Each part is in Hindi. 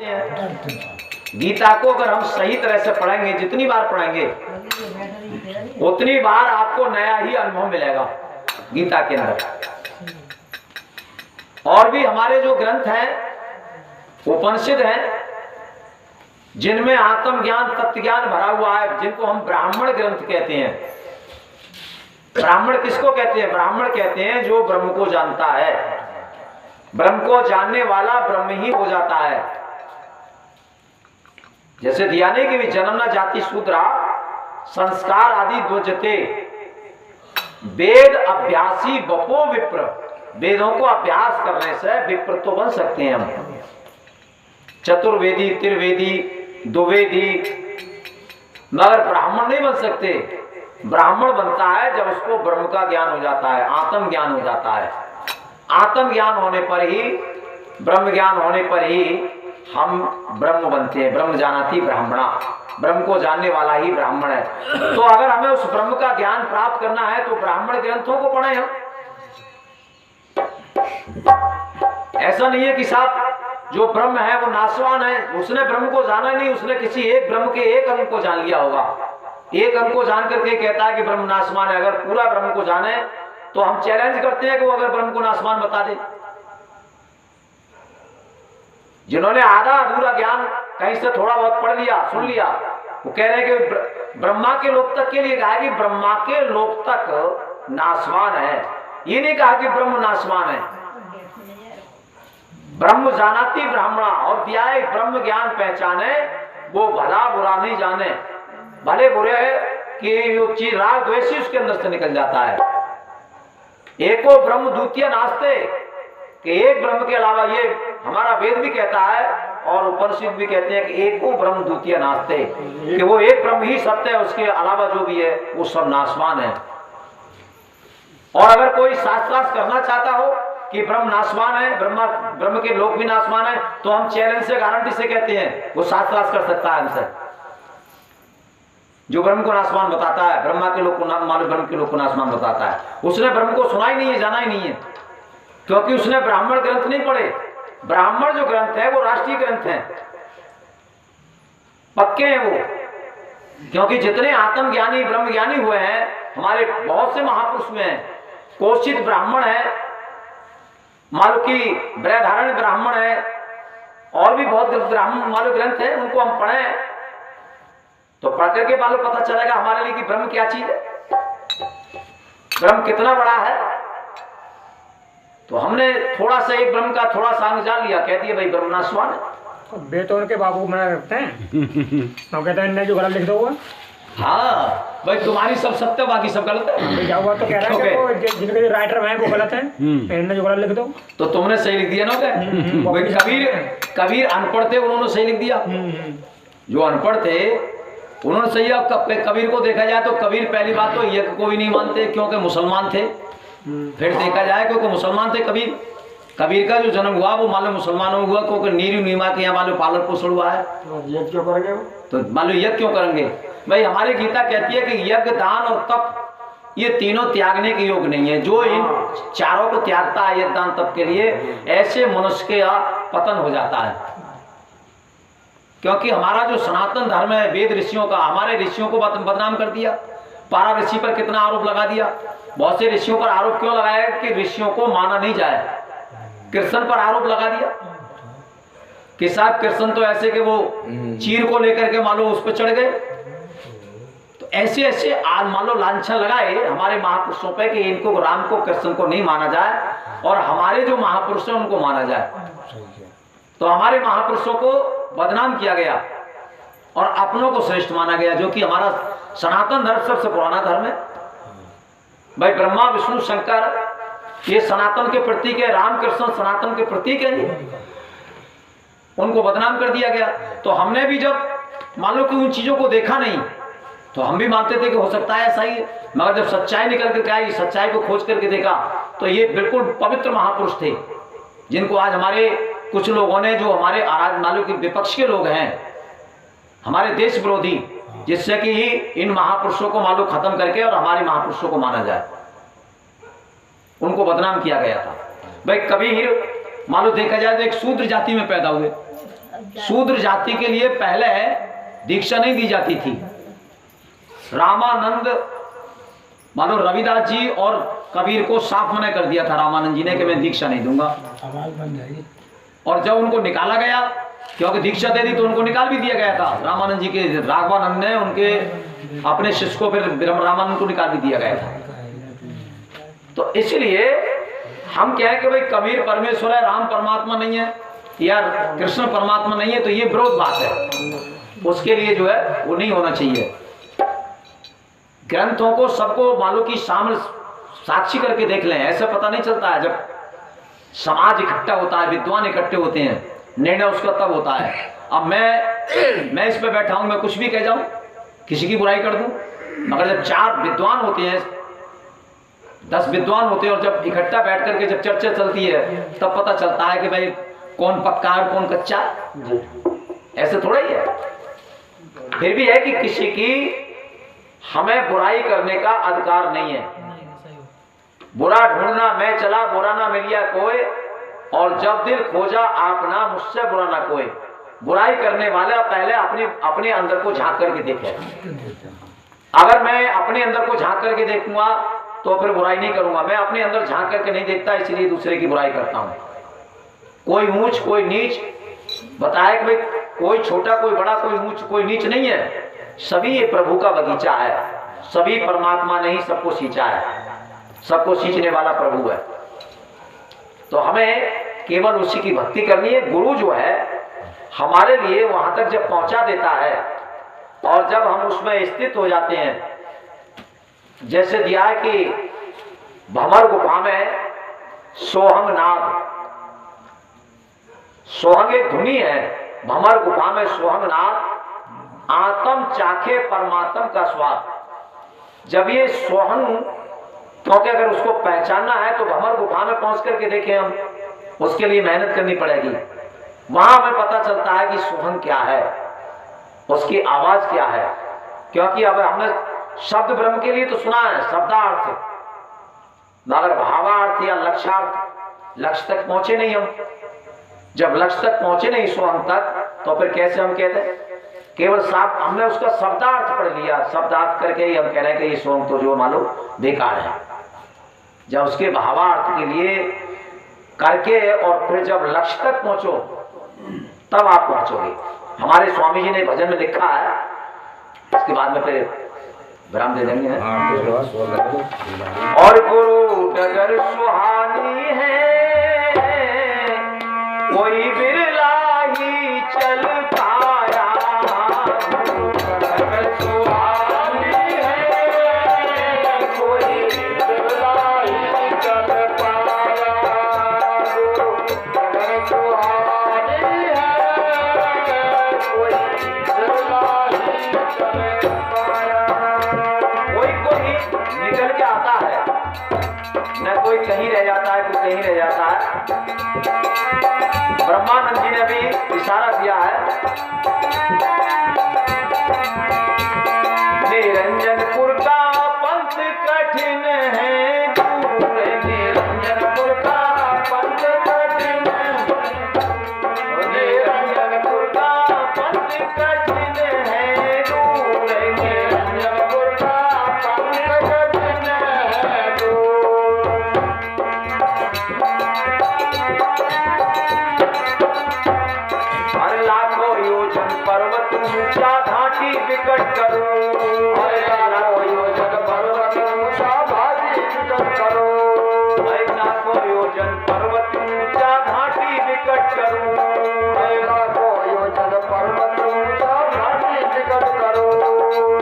हैं। गीता को अगर हम सही तरह से पढ़ेंगे, जितनी बार पढ़ेंगे उतनी बार आपको नया ही अनुभव मिलेगा गीता के अंदर। और भी हमारे जो ग्रंथ हैं, उपनिषद हैं, जिनमें आत्मज्ञान तत्व ज्ञान भरा हुआ है, जिनको हम ब्राह्मण ग्रंथ कहते हैं। ब्राह्मण किसको कहते हैं? ब्राह्मण कहते हैं जो ब्रह्म को जानता है। ब्रह्म को जानने वाला ब्रह्म ही हो जाता है। जैसे ध्याने की भी जन्म न जाति शूद्रा संस्कार आदि द्वजते, वेद अभ्यासी बपो विप्र। वेदों को अभ्यास करने से विप्र तो बन सकते हैं हम, चतुर्वेदी, त्रिवेदी, द्विवेदी, मगर ब्राह्मण नहीं बन सकते। ब्राह्मण बनता है जब उसको ब्रह्म का ज्ञान हो जाता है, आत्म ज्ञान हो जाता है। आत्म ज्ञान होने पर ही, ब्रह्म ज्ञान होने पर ही हम ब्रह्म बनते हैं। ब्रह्म जानाति ब्राह्मणा, ब्रह्म को जानने वाला ही ब्राह्मण है। तो अगर हमें उस ब्रह्म का ज्ञान प्राप्त करना है तो ब्राह्मण ग्रंथों को पढ़ें हम। ऐसा नहीं है कि साहब जो ब्रह्म है वो नाशवान है, उसने ब्रह्म को जाना नहीं, उसने किसी एक ब्रह्म के एक अंग को जान लिया होगा। एक अंग को जान करके कहता है कि ब्रह्म नाशवान है। अगर पूरा ब्रह्म को जाने तो हम चैलेंज करते हैं कि वो अगर ब्रह्म को नाशवान बता दे। जिन्होंने आधा अधूरा ज्ञान कहीं से थोड़ा बहुत पढ़ लिया, सुन लिया, वो कह रहे हैं कि ब्रह्मा के लोक तक के लिए कहा कि ब्रह्मा के लोक तक नाशवान है, ये नहीं कहा कि ब्रह्म नाशवान है। ब्रह्म जानाति ब्राह्मणा, और दिया है ब्रह्म ज्ञान पहचाने वो भला बुरा नहीं जाने। भले बुरे कि वो चीज राग द्वेषी उसके अंदर से निकल जाता है। एको ब्रह्म द्वितीय नास्ते, कि एक ब्रह्म के अलावा, ये हमारा वेद भी कहता है और उपनिषद भी कहते हैं कि एको ब्रह्म द्वितीय नास्ते, कि वो एक ब्रह्म ही सत्य है, उसके अलावा जो भी है वो सब नाशवान है। और अगर कोई शास्त्रार्थ करना चाहता हो कि ब्रह्म नाशवान है, ब्रह्म के लोक भी नाशवान है, तो हम चैलेंज से, गारंटी से कहते हैं वो शास्त्रार्थ कर सकता है हमसे। जो ब्रह्म को नाशवान बताता है, ब्रह्मा के लोक को मालूम, ब्रह्म के लोक को नाशवान बताता है, उसने ब्रह्म को सुना ही नहीं है, जाना ही नहीं है, क्योंकि उसने ब्राह्मण ग्रंथ नहीं पढ़े। ब्राह्मण जो ग्रंथ है वो राष्ट्रीय ग्रंथ है, पक्के हैं वो। क्योंकि जितने आत्मज्ञानी ब्रह्म ज्ञानी हुए हैं हमारे बहुत से महापुरुष में हैं, कोशित ब्राह्मण है, मालूम की बृहदारण्य ब्राह्मण है, और भी बहुत ब्राह्मण मालूम ग्रंथ है, उनको हम पढ़ें तो पढ़ करके मालूम पता चलेगा हमारे लिए कि ब्रह्म क्या चीज है, ब्रह्म कितना बड़ा है। तो हमने थोड़ा सा एक ब्रह्म का थोड़ा सा अंग जान लिया, कह दिया भाई ब्रह्म नाशवान है। बेतौर के बाबू मना रखते हैं तो कहते हैं इन्हें जो गलत लिख दो हुआ। हाँ भाई तुम्हारी सब सत्य, बाकी सब गलत है। क्या हुआ तो कह रहा है कि वो जिनके राइटर हैं वो गलत हैं, इन्हें जो गलत लिख दो। तो तुमने सही लिख दिया ना। कबीर अनपढ़ थे, उन्होंने सही लिख दिया। जो अनपढ़ थे उन्होंने सही। कबीर को देखा जाए तो कबीर पहली बात तो यज्ञ को भी नहीं मानते, क्योंकि मुसलमान थे। फिर देखा जाए क्योंकि मुसलमान थे कबीर। कबीर का जो जन्म हुआ वो मालूम मुसलमानों में हुआ, क्योंकि नीरू नीमा के यहाँ मालूम पालन पोषण हुआ है। यज्ञ क्यों करेंगे? तो मालूम यज्ञ क्यों करेंगे भाई? हमारी गीता कहती है कि यज्ञ, दान और तप ये तीनों त्यागने के योग नहीं है। जो इन चारों को त्यागता है यज्ञ, दान, तप के लिए, ऐसे मनुष्य का पतन हो जाता है। क्योंकि हमारा जो सनातन धर्म है, वेद ऋषियों का, हमारे ऋषियों को बदनाम कर दिया। पारा ऋषि पर कितना आरोप लगा दिया। बहुत से ऋषियों पर आरोप क्यों लगाया कि ऋषियों को माना नहीं जाए। कृष्ण पर आरोप लगा दिया कि साहब कृष्ण तो ऐसे कि वो चीर को लेकर के मानो उस पर चढ़ गए। तो ऐसे ऐसे आज मानो लांछन लगाए हमारे महापुरुषों पे कि इनको, राम को, कृष्ण को नहीं माना जाए और हमारे जो महापुरुष हैं उनको माना जाए। तो हमारे महापुरुषों को बदनाम किया गया और अपनों को श्रेष्ठ माना गया, जो कि हमारा सनातन धर्म सबसे पुराना धर्म है भाई। ब्रह्मा, विष्णु, शंकर ये सनातन के प्रतीक है, राम कृष्ण सनातन के प्रतीक है, उनको बदनाम कर दिया गया। तो हमने भी जब मान लो कि उन चीजों को देखा नहीं तो हम भी मानते थे कि हो सकता है ऐसा ही है, मगर जब सच्चाई निकल करके आई, सच्चाई को खोज करके देखा तो ये बिल्कुल पवित्र महापुरुष थे, जिनको आज हमारे कुछ लोगों ने, जो हमारे आराध मालूम के विपक्ष के लोग हैं, हमारे देश विरोधी, जिससे कि इन महापुरुषों को मालूम खत्म करके और हमारे महापुरुषों को माना जाए, उनको बदनाम किया गया था भाई। कबीर मालूम देखा जाए तो एक शूद्र जाति में पैदा हुए, शूद्र जाति के लिए पहले दीक्षा नहीं दी जाती थी। रामानंद मानो रविदास जी और कबीर को साफ मना कर दिया था रामानंद जी ने कि मैं दीक्षा नहीं दूंगा। और जब उनको निकाला गया, क्योंकि दीक्षा दे दी तो उनको निकाल भी दिया गया था। रामानंद जी के राघवानंद ने उनके अपने शिष्य को फिर रामानंद को निकाल भी दिया गया था। तो इसलिए हम कहें कि भाई कबीर परमेश्वर है, राम परमात्मा नहीं है या कृष्ण परमात्मा नहीं है, तो ये विरोध बात है। उसके लिए जो है वो नहीं होना चाहिए। ग्रंथों को सबको मालूम की शामिल साक्षी करके देख लें, ऐसा पता नहीं चलता है। जब समाज इकट्ठा होता है, विद्वान इकट्ठे होते हैं, निर्णय उसका तब होता है। अब मैं इस पे बैठा हूं, मैं कुछ भी कह जाऊं, किसी की बुराई कर दूं, मगर जब 4 विद्वान होते हैं, 10 विद्वान होते हैं, और जब इकट्ठा बैठ करके जब चर्चा चलती है, तब पता चलता है कि भाई कौन पक्का है कौन कच्चा। ऐसे थोड़ा ही है। फिर भी है कि किसी की हमें बुराई करने का अधिकार नहीं है। बुरा ढूंढना मैं चला, बुरा ना मिलिया कोई, और जब दिल खोजा आपना, मुझसे बुरा ना कोई। बुराई करने वाला पहले अपने अंदर को झांक करके देखे। अगर मैं अपने अंदर को झांक करके देखूंगा तो फिर बुराई नहीं करूंगा। मैं अपने अंदर झांक करके नहीं देखता, इसलिए दूसरे की बुराई करता हूं। कोई ऊंच कोई नीच बताया कि भाई कोई छोटा कोई बड़ा, कोई ऊंच कोई नीच नहीं है। सभी ये प्रभु का बगीचा है, सभी परमात्मा ने ही सबको सींचा है, सबको सींचने वाला प्रभु है। तो हमें केवल उसी की भक्ति करनी है। गुरु जो है हमारे लिए वहां तक जब पहुंचा देता है, और जब हम उसमें स्थित हो जाते हैं, जैसे दिया है कि भंवर गुफा में सोहंग नाद, सोहंग एक धुनी है, भंवर गुफा में सोहंग नाद, आत्म चाखे परमात्म का स्वाद। जब ये सोहंग, क्योंकि अगर उसको पहचानना है तो भंवर गुफा में पहुंच करके देखें हम, उसके लिए मेहनत करनी पड़ेगी। वहां हमें पता चलता है कि सोहंग क्या है, उसकी आवाज क्या है। क्योंकि अब हमने शब्द ब्रह्म के लिए तो सुना है शब्दार्थ, मगर भावार्थ या लक्ष्यार्थ, लक्ष्य तक पहुंचे नहीं हम। जब लक्ष्य तक पहुंचे नहीं सोहंग तक, तो फिर कैसे हम कहते हैं? केवल हमने उसका शब्दार्थ पढ़ लिया, शब्दार्थ करके ही हम कह रहे हैं कि ये सोहंग तो जो मालूम बेकार है। जब उसके भावार्थ के लिए करके और फिर जब लक्ष्य तक पहुंचो, तब आप पहुंचोगे। हमारे स्वामी जी ने भजन में लिखा है, इसके बाद में फिर विराम दे देंगे। और गुरु डगर सुहानी है, कोई बिरला ही चल पाया। डगर सुहानी है, कोई बिरला ही चल पाया। डगर सुहानी है, कोई बिरला ही चल पाया। कोई निकल के आता है, न कोई कहीं रह जाता है, कोई कहीं रह जाता है। ब्रह्मानंद जी ने भी इशारा दिया है, निरंजनपुर का पंथ कठिन है दूर, निरंजनपुर का पंथ कठिन है, निरंजनपुर का पंथ कठिन है दूर, निरंजनपुर का पंथ कठिन है दूर। हर लाखों योजन पर्वत ऊंचा घाटी विकट करो, हर लाखों योजन पर्वत ऊंचा घाटी विकट करो, हर लाखों योजन पर्वत ऊंचा घाटी विकट करो, हर लाखों योजन पर्वत ऊंचा घाटी विकट करो।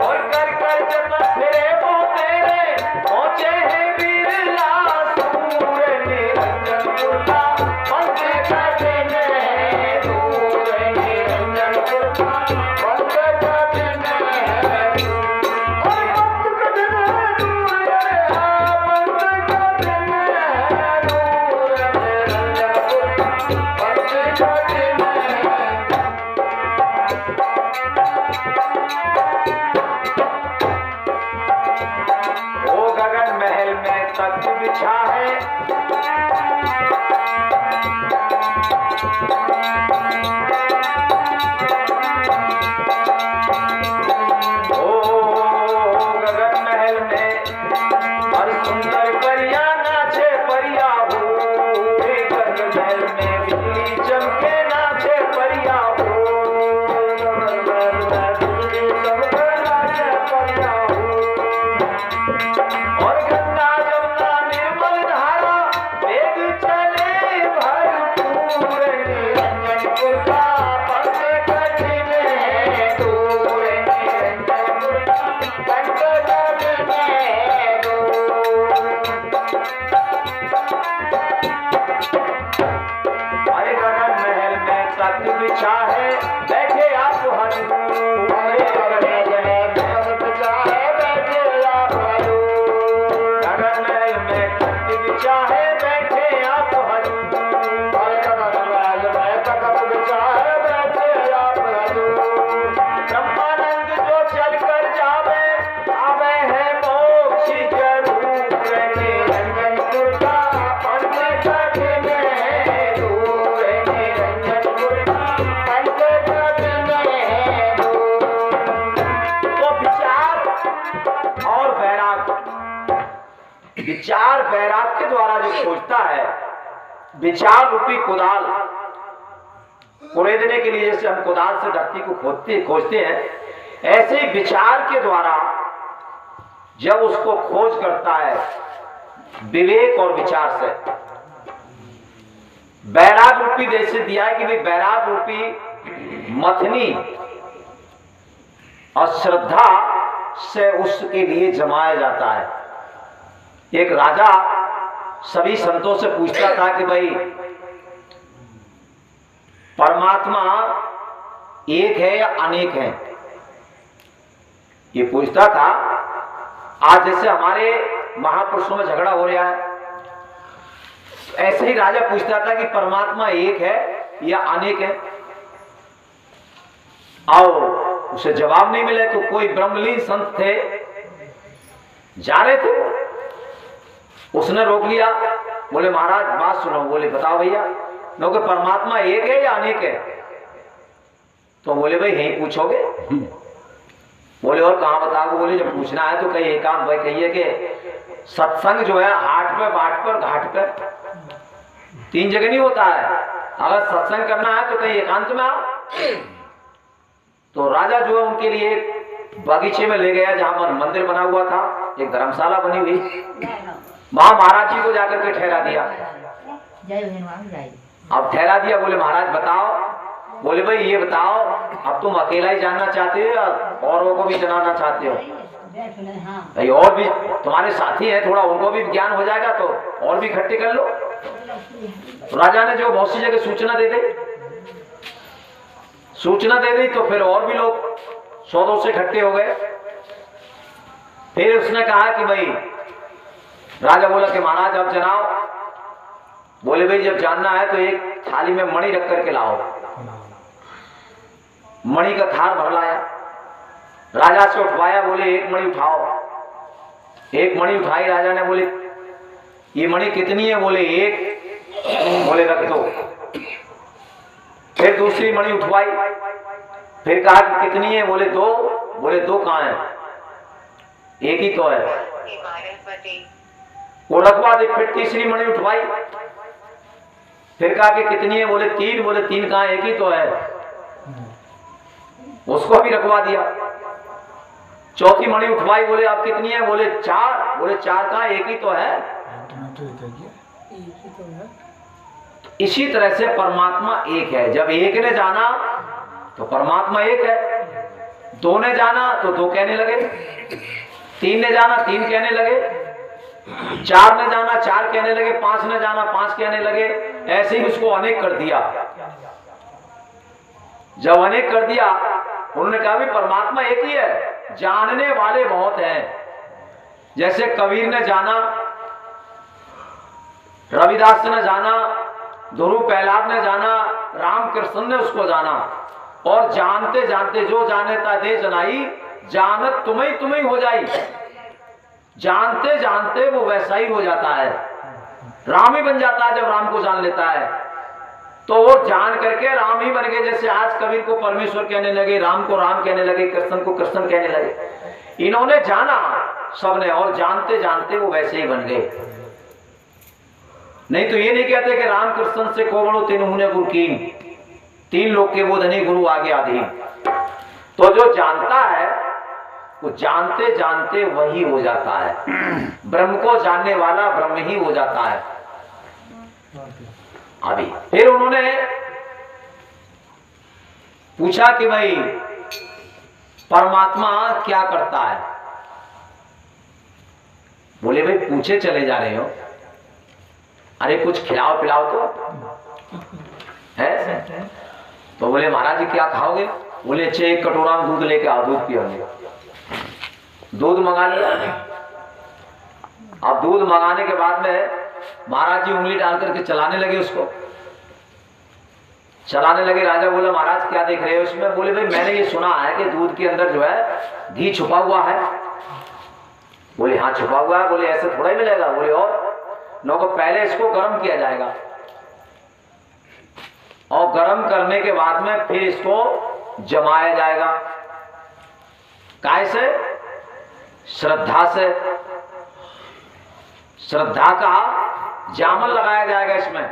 और कर कर जतन फिरे वो तेरे पहुंचे हैं बिरला सूर, निरंजनपुर का पंथ कठिन है दूर, निरंजनपुर का पंथ कठिन है। बैठे आप हजूर, गगन में खंड बिछाए बैठे आप हजूर, गगन में खंड बिछाए बैठे आप हजूर, गगन में खंड बिछाए बैठे आप हजूर। ब्रह्मानंद जो चल कर जावे आवे है मोक्ष जरूर, निरंजनपुर का अंत तक में दूर, निरंजनपुर का अंत तक में दूर। तो विचार और वैराग, विचार वैराग के द्वारा जो खोजता है, विचार रूपी कुदाल कुरेदने के लिए जैसे हम कुदाल से धरती को खोजते हैं, ऐसे ही विचार के द्वारा जब उसको खोज करता है विवेक और विचार से, बैराग रूपी जैसे दिया है कि भाई बैराग रूपी मथनी और श्रद्धा से उसके लिए जमाया जाता है। एक राजा सभी संतों से पूछता था कि भाई परमात्मा एक है या अनेक है, ये पूछता था। आज जैसे हमारे महापुरुषों में झगड़ा हो रहा है, ऐसे ही राजा पूछता था कि परमात्मा एक है या अनेक है, और उसे जवाब नहीं मिले। तो कोई ब्रह्मलीन संत थे, जा रहे थे, उसने रोक लिया, बोले महाराज बात सुनो। बोले बताओ भैया, लोग परमात्मा एक है या अनेक है? तो बोले भाई यही पूछोगे? बोले और कहां बताओगे? बोले जब पूछना है तो कहीं एकांत भाई कहिए कि सत्संग जो है हाट पे, बाट पर, घाट पर, तीन जगह नहीं होता है। अगर सत्संग करना है तो कहीं एकांत में आओ। तो राजा जो है उनके लिए बगीचे में ले गया, जहां पर मंदिर बना हुआ था, एक धर्मशाला बनी हुई, वहां महाराज जी को जाकर के ठहरा दिया। अब ठहरा दिया, बोले महाराज बताओ। बोले भाई ये बताओ, अब तुम अकेला ही जानना चाहते हो या औरों को भी जनाना चाहते हो? भाई और भी तुम्हारे साथी हैं, थोड़ा उनको भी ज्ञान हो जाएगा तो और भी इकट्ठे कर लो। तो राजा ने जो बहुत सी जगह सूचना दे दी, तो फिर और भी लोग 100-200 से इकट्ठे हो गए। फिर उसने कहा कि भाई, राजा बोला कि महाराज अब जनाओ। बोले भाई जब जानना है तो एक थाली में मणि रख करके लाओ। मणि का थार भर लाया, राजा से उठवाया, बोले एक मणि उठाओ। एक मणि उठाई राजा ने, बोले ये मणि कितनी है? बोले एक। बोले रख दो। फिर दूसरी मणि उठवाई, फिर कहा कि कितनी है? बोले दो। बोले दो कहां है? एक ही तो है। वो रखवा दी। फिर तीसरी मणि उठवाई, फिर कहा कि कितनी है? बोले तीन। बोले तीन कहां? एक ही तो है। उसको भी रखवा दिया। चौथी मणि उठवाई, बोले अब कितनी है? बोले चार। बोले चार कहां? एक ही तो है। इसी तरह से परमात्मा एक है। जब एक ने जाना तो परमात्मा एक है, दो ने जाना तो दो कहने लगे, तीन ने जाना तीन कहने लगे, चार ने जाना चार कहने लगे, पांच ने जाना पांच कहने लगे। ऐसे ही उसको अनेक कर दिया। जब अनेक कर दिया, उन्होंने कहा भी परमात्मा एक ही है, जानने वाले बहुत हैं। जैसे कबीर ने जाना, रविदास ने जाना, ध्रुव प्रहलाद ने जाना, रामकृष्ण ने उसको जाना। और जानते जानते जो जाने ता दे जनाई, जानत तुम्हें हो जाई। जानते जानते वो वैसा ही हो जाता है, राम ही बन जाता है। जब राम को जान लेता है तो वो जान करके राम ही बन गए। जैसे आज कबीर को परमेश्वर कहने लगे, राम को राम कहने लगे, कृष्ण को कृष्ण कहने लगे। इन्होंने जाना सबने, और जानते जानते वो वैसे ही बन गए। नहीं तो ये नहीं कहते कि राम कृष्ण से को बड़ो तीन हुने गुरु कीन, तीन लोग के बोधनी गुरु आगे अधीन। तो जो जानता है वो जानते जानते वही हो जाता है। ब्रह्म को जानने वाला ब्रह्म ही हो जाता है। अभी फिर उन्होंने पूछा कि भाई परमात्मा क्या करता है? बोले भाई पूछे चले जा रहे हो, अरे कुछ खिलाओ पिलाओ तो है। तो बोले महाराज जी क्या खाओगे? बोले अच्छा एक कटोरा में दूध लेके आओ, दूध पियोगे। दूध मंगा लिया। अब दूध मंगाने के बाद में महाराज जी उंगली डाल करके चलाने लगे, उसको चलाने लगे। राजा बोला महाराज क्या देख रहे हो इसमें? बोले भाई मैंने ये सुना है कि दूध के अंदर जो है घी छुपा हुआ है। बोले हाँ छुपा हुआ है। बोले ऐसे थोड़ा ही मिलेगा। बोले और लोगों को पहले इसको गर्म किया जाएगा और गर्म करने के बाद में फिर इसको जमाया जाएगा। कैसे? श्रद्धा से। श्रद्धा का जामन लगाया जाएगा इसमें।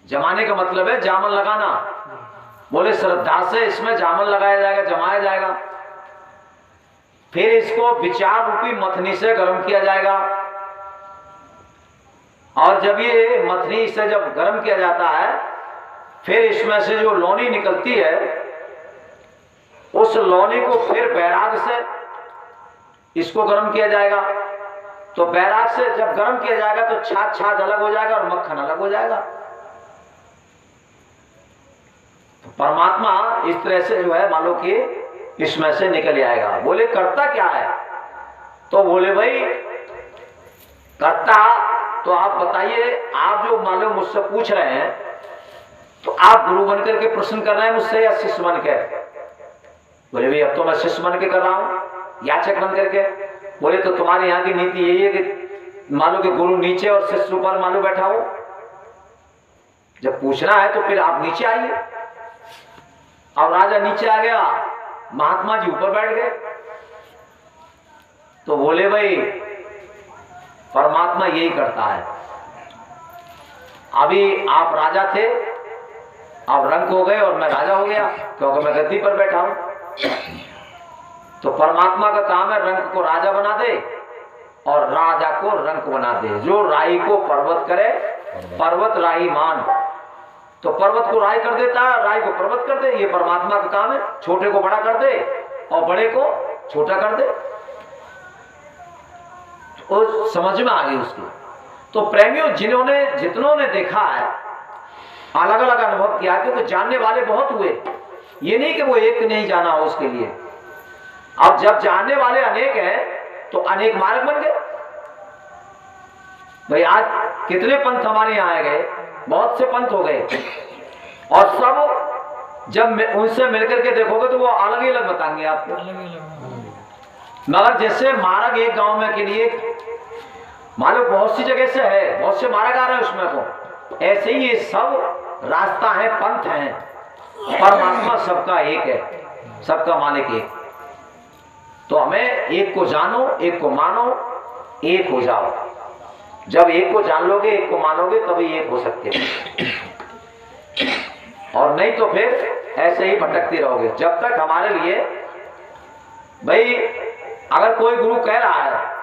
जमाने का मतलब है जामन लगाना। बोले श्रद्धा से इसमें जामन लगाया जाएगा, जमाया जाएगा। फिर इसको विचार रूपी मथनी से गर्म किया जाएगा। और जब ये मथनी से जब गर्म किया जाता है, फिर इसमें से जो लौनी निकलती है, उस लौनी को फिर बैराग से इसको गर्म किया जाएगा। तो बैराग से जब गर्म किया जाएगा तो छाछ छाछ अलग हो जाएगा और मक्खन अलग हो जाएगा। तो परमात्मा इस तरह से जो है मान लो कि इसमें से निकल आएगा। बोले करता क्या है? तो बोले भाई करता तो आप बताइए। आप जो मान लो मुझसे पूछ रहे हैं तो आप गुरु बनकर के प्रश्न कर रहे हैं मुझसे या शिष्य बन के? बोले भाई अब तो मैं शिष्य बन के कर रहा हूं, याचक बन करके। बोले तो तुम्हारे यहाँ की नीति यही है कि मान लो कि गुरु नीचे और शिष्य ऊपर मान लो बैठा हो। जब पूछना है तो फिर आप नीचे आइए। और राजा नीचे आ गया, महात्मा जी ऊपर बैठ गए। तो बोले भाई परमात्मा यही करता है। अभी आप राजा थे, आप रंक हो गए और मैं राजा हो गया क्योंकि मैं गद्दी पर बैठा हूं। तो परमात्मा का काम है रंक को राजा बना दे और राजा को रंक बना दे। जो राई को पर्वत करे, पर्वत राई मान। तो पर्वत को राई कर देता है, राई को पर्वत कर दे। ये परमात्मा का काम है। छोटे को बड़ा कर दे और बड़े को छोटा कर दे। तो समझ में आ गई उसकी। तो प्रेमियों जितनों ने देखा है, अलग अलग अनुभव किया, क्योंकि जानने वाले बहुत हुए। ये नहीं कि वो एक नहीं जाना हो उसके लिए। अब जब जानने वाले अनेक हैं तो अनेक मार्ग बन गए। भाई आज कितने पंथ हमारे यहाँ आ गए, बहुत से पंथ हो गए। और सब जब उनसे मिलकर के देखोगे तो वो अलग ही अलग बताएंगे आपको। मगर जैसे मार्ग एक गांव में के लिए मालूम बहुत सी जगह से है, बहुत से मार्ग आ रहे हैं उसमें को, ऐसे ही ये सब रास्ता है, पंथ है। परमात्मा सबका एक है, सबका मालिक एक। तो हमें एक को जानो, एक को मानो, एक हो जाओ। जब एक को जान लोगे, एक को मानोगे, तभी एक हो सकते हो। और नहीं तो फिर ऐसे ही भटकते रहोगे। जब तक हमारे लिए भाई अगर कोई गुरु कह रहा है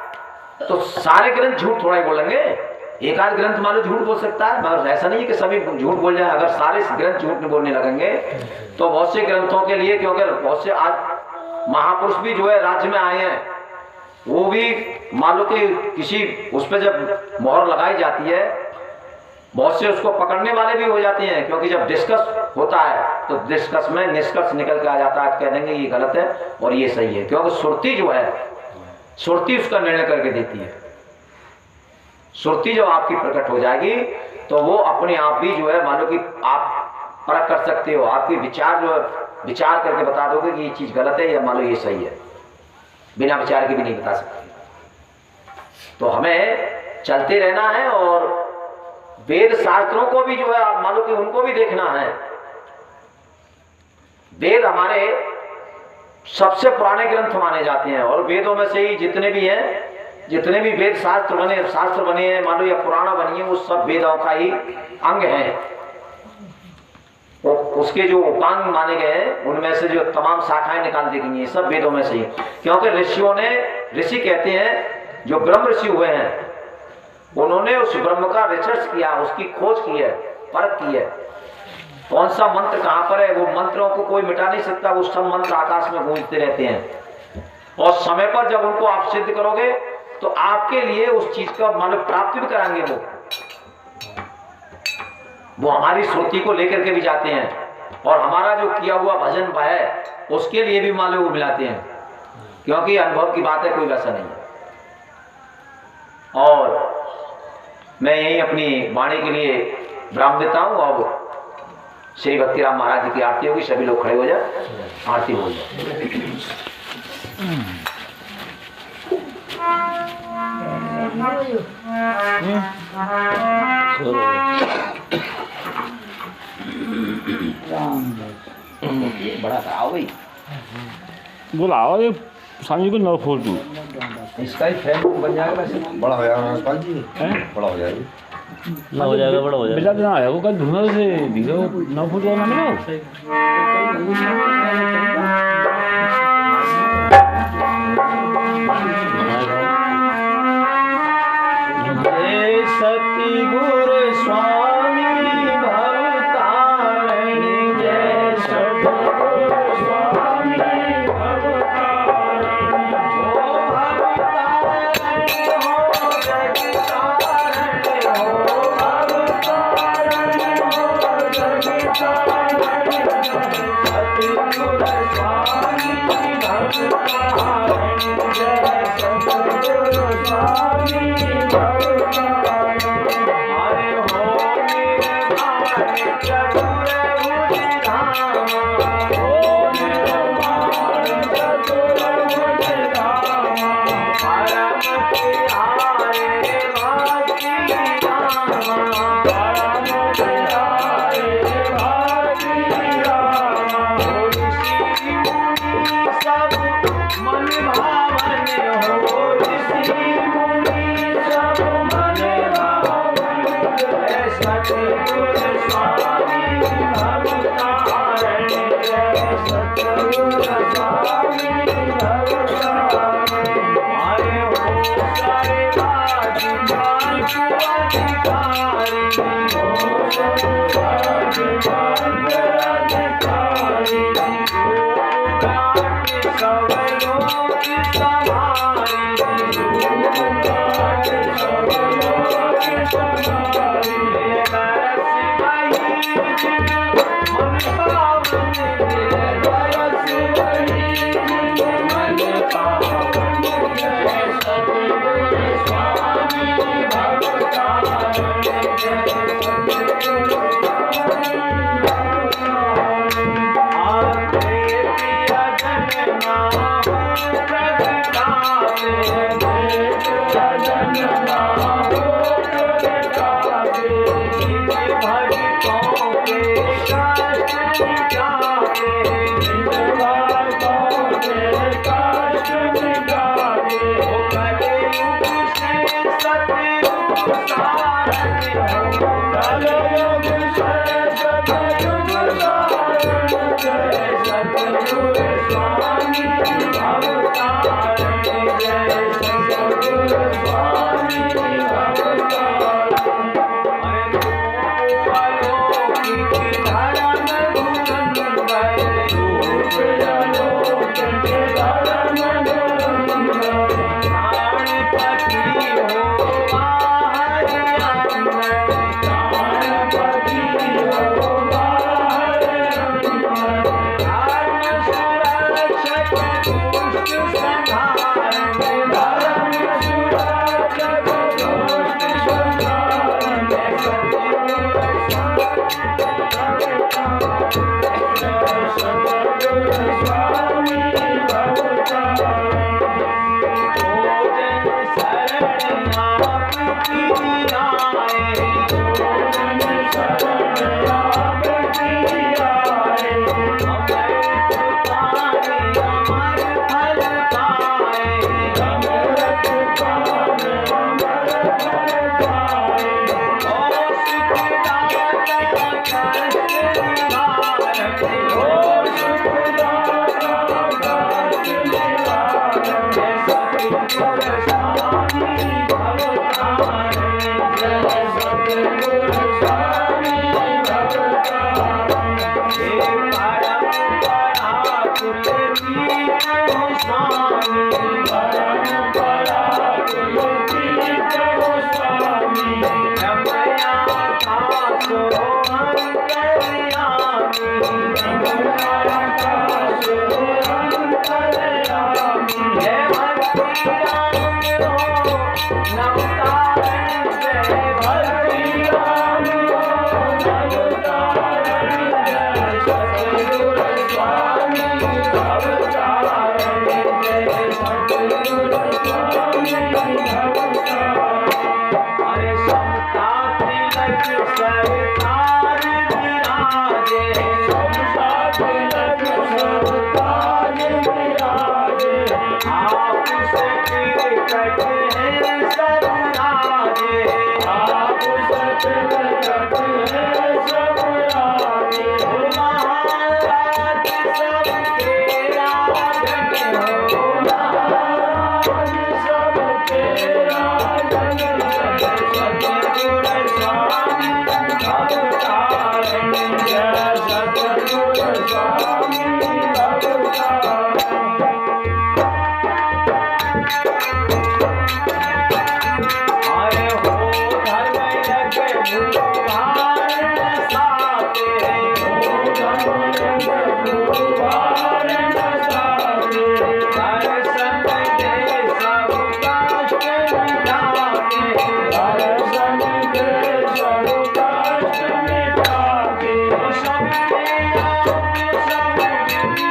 तो सारे ग्रंथ झूठ थोड़ा ही बोलेंगे। एक आध ग्रंथ मान लो झूठ बोल सकता है, मगर ऐसा नहीं है कि सभी झूठ बोल जाए। अगर सारे ग्रंथ झूठ नहीं बोलने लगेंगे तो बहुत से ग्रंथों के लिए, क्योंकि बहुत से आज महापुरुष भी जो है राज्य में आए हैं, वो भी मान लो कि किसी उस पर जब मोहर लगाई जाती है, बहुत से उसको पकड़ने वाले भी हो जाते हैं। क्योंकि जब डिस्कस होता है तो डिस्कस में निष्कर्ष निकल के आ जाता है, कह देंगे ये गलत है और ये सही है। क्योंकि सुरती जो है, सुरती उसका निर्णय करके देती है। सुरती जब आपकी प्रकट हो जाएगी तो वो अपने आप भी जो है मान लो कि आप परख कर सकते हो। आपके विचार जो है, विचार करके बता दोगे कि ये चीज गलत है या मान लो ये सही है। बिना विचार के भी नहीं बता सकते। तो हमें चलते रहना है और वेद शास्त्रों को भी जो है आप मान लो कि उनको भी देखना है। वेद हमारे सबसे पुराने ग्रंथ माने जाते हैं और वेदों में से ही जितने भी हैं, जितने भी वेद शास्त्र बने हैं मान लो या पुराण बनी है, वो सब वेदों का ही अंग है। उसके जो उपांग माने गए हैं उनमें से जो तमाम शाखाएं निकाल दी गई हैं, सब वेदों में से ही। क्योंकि ऋषि कहते हैं जो ब्रह्म ऋषि हुए हैं, उन्होंने उस ब्रह्म का रिसर्च किया, उसकी खोज की है, परख की है। कौन सा मंत्र कहां पर है, वो मंत्रों को कोई मिटा नहीं सकता। वो सब मंत्र आकाश में गूंजते रहते हैं और समय पर जब उनको आप सिद्ध करोगे तो आपके लिए उस चीज का मानो प्राप्ति भी कराएंगे। वो हमारी श्रुति को लेकर के भी जाते हैं और हमारा जो किया हुआ भजन है उसके लिए भी मान लो वो मिलाते हैं, क्योंकि अनुभव की बात है, कोई वैसा नहीं है। और मैं यही अपनी वाणी के लिए विराम देता हूँ। अब श्री भक्तिराम महाराज जी की आरती होगी, सभी लोग खड़े हो जाए, आरती हो जाए। बड़ा कराओ भाई, बुलाओ ये स्वामी को 9 फोटो। इसका ही फैन बन जाएगा वैसे। बड़ा हो जाएगा पाल जी, बड़ा हो जाएगा, ना हो जाएगा, बड़ा हो जाएगा। बिल्ला ना आया वो कल धुआं से दिखो 9 फोटो ना मिलो। सतगुरु स्वामी भवतारण जय सतगुरु स्वामी भवतारण हो भवतारण हो जगतारण हो भवतारण हो जगतारण सतगुरु स्वामी भवतारण जय सतगुरु स्वामी भवतारण हरे हो निर्धारण चतुर भुज धाम हो निर्धारण चतुर भुज धाम परम प्यारे भक्ति राम परम प्यारे भक्ति राम ऋषि मुनि सब मन भावन हो ऋषि मुनि सब मन भावन जय सतगुरु स्वामी भवतारण जय सतगुरु स्वामी भवतारण हरे हो सर्वाधिकारी अधिकारी हो सर्वाधिकारी सब लोग समारी सब लोग समारी बरस वही जिन मन पावन बरस वही जिन मन पावन जय सतगुरु स्वामी भवतारण जय सतगुरु स्वामी भवतारण आपके प्रियजन नाम प्रगटावे प्रियजन नाम प्रगटावे निज भक्तों के कष्ट मिटावे निज भक्तों के कष्ट मिटावे ओ कलयुग से सतयुग सारण हो कलयुग से सतयुग सारण जय सतगुरु स्वामी भवतारण जय सतगुरु स्वामी भवतारण अलौकिक धर्म धुरंधर अलौकिक धर्म धुरंधर प्राणपति हो बाहर अंदर प्राणपति हो बाहर अंदर धर्म सुरक्षक दुष्ट संहारण धर्म सुरक्षक दुष्ट संहारण जय सतगुरु स्वामी भवतारण भोजन शरण आपकी आए भोजन शरण आपकी आए अमृत पाने अमर फल पाए अमृत पाने अमर फल पाए ओ सुखदाता कष्ट निवारण ओ सुखदाता कष्ट निवारण जय सतगुरु स्वामी भवतारण जय सतगुरु स्वामी भवतारण हे परंपरा कुलतीत हो स्वामी परंपरा कुलतीत हो स्वामी रमया दासो अंतर्यामी अरे समता तिलक सरकार विराजे, आप सके कट है सब राजे, महाराज सबके राजन हो, सतगुरु स्वामी अवतारण, सतगुरु स्वामी अरे हो धर्म यज्ञ भूभारण साथे, दर्शन दे सब कष्ट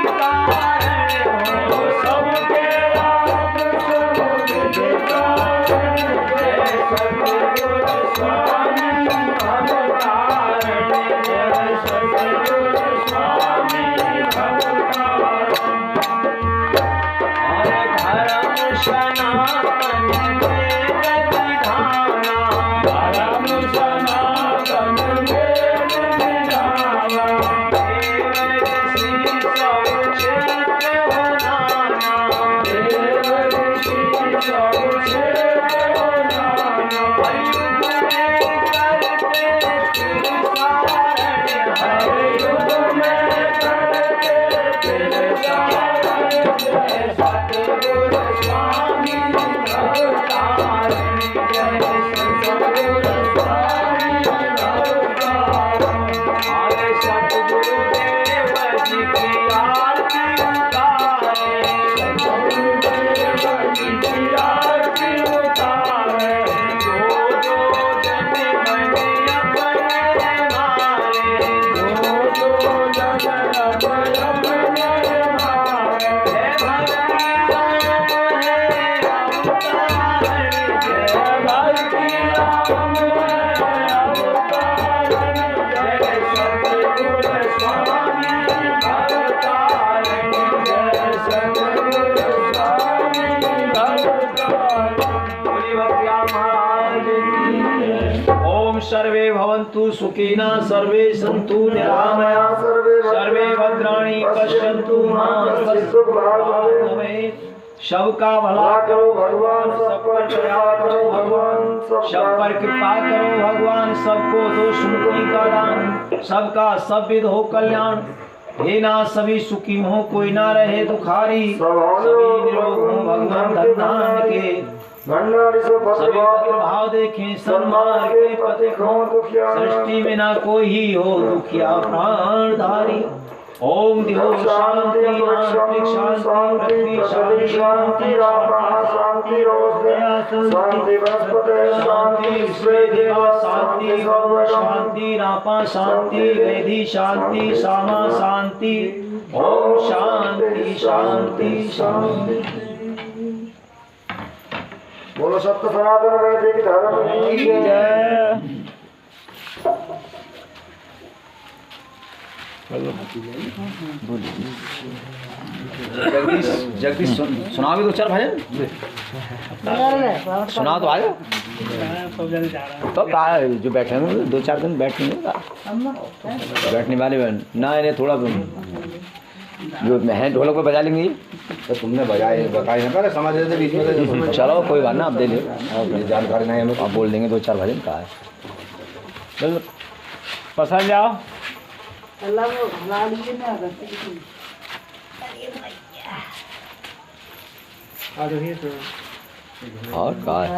मिटाते, सबके आप सब कारण हो, सतगुरु स्वामी अवतारण, सतगुरु स्वामी अवतारण। और धर्म सनातन वेद विधाना, देव ऋषि सब क्षेत्र हो नाना, युग में करते सतगुरु स्वामी अवतारण, सतगुरु स्वामी अवतारण। अरे सतगुरुदेव जी की आरती उतारे, जो जो जन मन अपने मारे, जय भक्ति राम है अवतारण, जय भक्ति राम है अवतारण, जय सतगुरु स्वामी अवतारण, जय सतगुरु स्वामी अवतारण। बोलिए भगवान महाराज की। ओम सर्वे भवन्तु सुखिनः, सर्वे सन्तु निरामया, सर्वे भद्राणि पश्यन्तु मा कश्चित् भवेत्। सबका भला करो भगवान, सब पर दया करो भगवान, सब पर कृपा करो भगवान, सबको दोष मुक्ति का दान, सबका सब विध हो कल्याण। हे नाथ सभी सुखी हो, कोई ना रहे दुखारी, सभी निरोग हो भगवान धन्नान के, सभी भाव देखें सन्मार्ग के पथिक हो, सृष्टि में ना कोई ही हो दुखिया प्राणधारी। ओम दिहो शांति आंतरिक शांति पृथ्वी शांति शांति शांति शांति वनस्पति शांति विश्वेदेवा शांति गौ शांति रापा शांति वेदी शांति सामा शांति। ओम शांति शांति शांति। बोलो सत्य सनातन वैदिक धर्म की जय। जगदीश सुना भी दो चार भजन सुना तो आए तो कहा जो बैठे हैं दो चार दिन बैठने बैठने वाले ना इन्हें थोड़ा जो है ढोलक पे बजा लेंगे तो तुमने बजाए बताए ना पहले समझ रहे थे बीच में। चलो कोई बात ना आप दे दो जानकारी नहीं हमें। आप बोल देंगे दो चार भजन कहा है। चलो पसंद जाओ। और कहा है